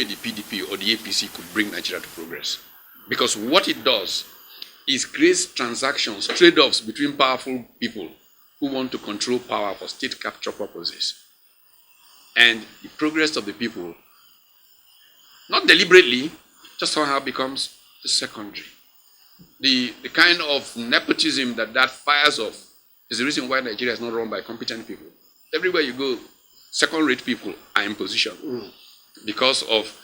way the PDP or the APC could bring Nigeria to progress. Because what it does is creates transactions, trade-offs between powerful people who want to control power for state capture purposes. And the progress of the people, not deliberately, just somehow becomes the secondary. The kind of nepotism that fires off is the reason why Nigeria is not run by competent people. Everywhere you go, second-rate people are in position because of,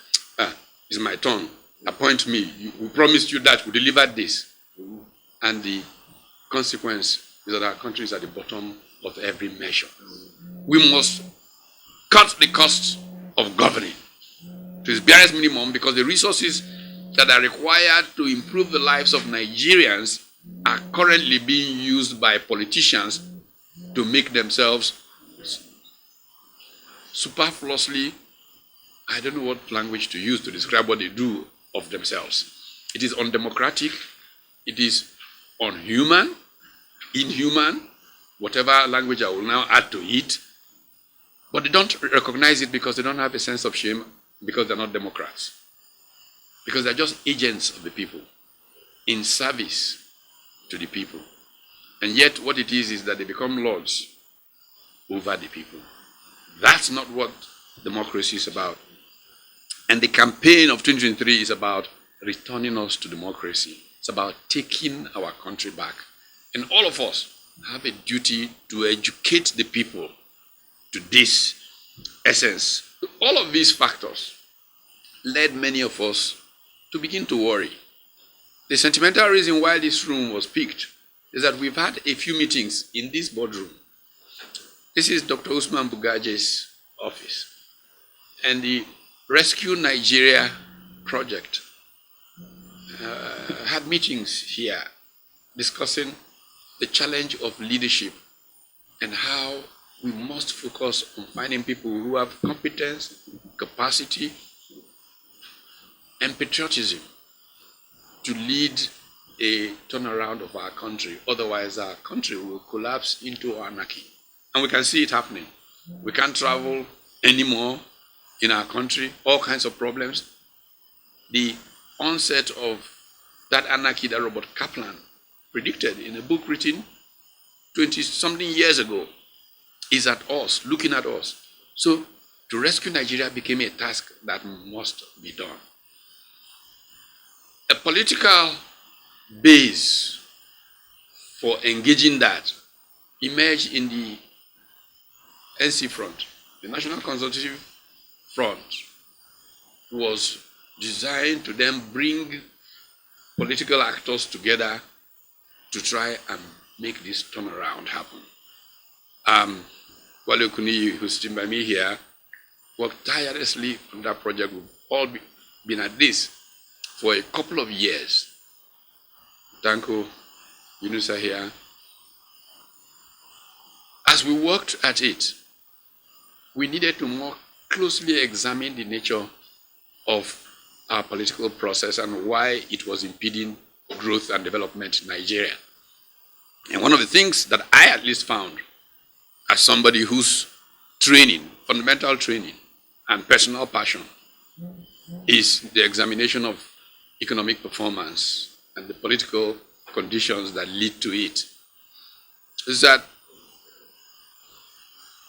it's my turn, appoint me, we promised you that, we delivered this. And the consequence is that our country is at the bottom of every measure. We must cut the cost of governing to its barest minimum, because the resources that are required to improve the lives of Nigerians are currently being used by politicians to make themselves superfluously, I don't know what language to use to describe what they do of themselves. It is undemocratic, it is unhuman, inhuman, whatever language I will now add to it, but they don't recognize it because they don't have a sense of shame, because they're not Democrats. Because they're just agents of the people in service to the people. And yet what it is that they become lords over the people. That's not what democracy is about. And the campaign of 2023 is about returning us to democracy. It's about taking our country back. And all of us have a duty to educate the people to this essence. All of these factors led many of us to begin to worry. The sentimental reason why this room was picked is that we've had a few meetings in this boardroom. This is Dr. Usman Bugaje's office. And the Rescue Nigeria project had meetings here discussing the challenge of leadership and how we must focus on finding people who have competence, capacity, and patriotism to lead a turnaround of our country. Otherwise, our country will collapse into anarchy. And we can see it happening. We can't travel anymore in our country, all kinds of problems. The onset of that anarchy that Robert Kaplan predicted in a book written 20-something years ago is at us, looking at us. So to rescue Nigeria became a task that must be done. A political base for engaging that emerged in the NC front. The National Consultative Front was designed to then bring political actors together to try and make this turnaround happen. Wale Kuni, who's sitting by me here, worked tirelessly on that project. We've all been at this for a couple of years. Danko, Yunusa here. As we worked at it, we needed to more closely examine the nature of our political process and why it was impeding growth and development in Nigeria. And one of the things that I at least found, as somebody whose training, fundamental training, and personal passion is the examination of economic performance and the political conditions that lead to it, is that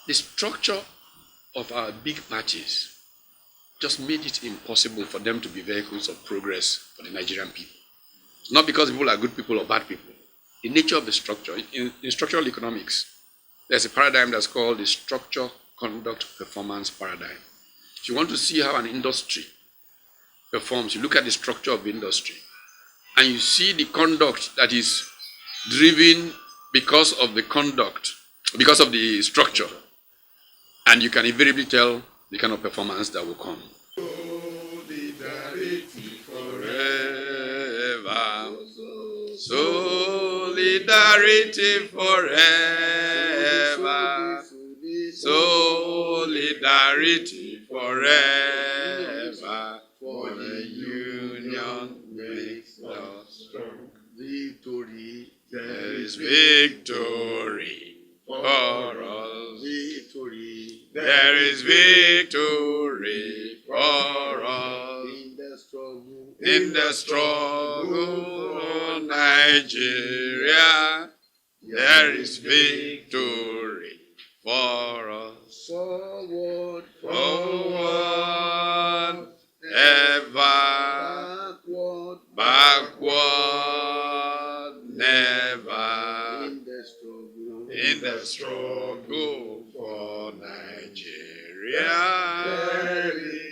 the structure of our big parties just made it impossible for them to be vehicles of progress for the Nigerian people. Not because people are good people or bad people. The nature of the structure, in structural economics, there's a paradigm that's called the structure, conduct, performance paradigm. If you want to see how an industry performs, you look at the structure of the industry, and you see the conduct that is driven because of the conduct, because of the structure, and you can invariably tell the kind of performance that will come. Solidarity forever. Solidarity forever. Solidarity forever. For the union makes us strong. Victory. There is victory for us. Victory. There is victory for us. In the struggle for Nigeria, there is victory for us. Forward, Forward, ever, backward, never. In the struggle for Nigeria, there is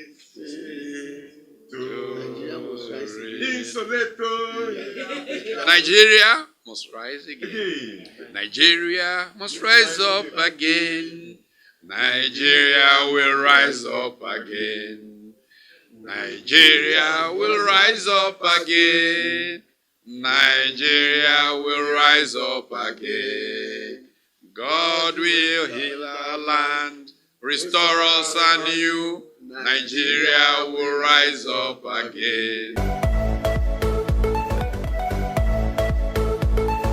Nigeria must rise again. Nigeria must rise up again. Nigeria will rise up again. Nigeria will rise up again. Nigeria will rise up again. God will heal our land, restore us anew. Nigeria will rise up again.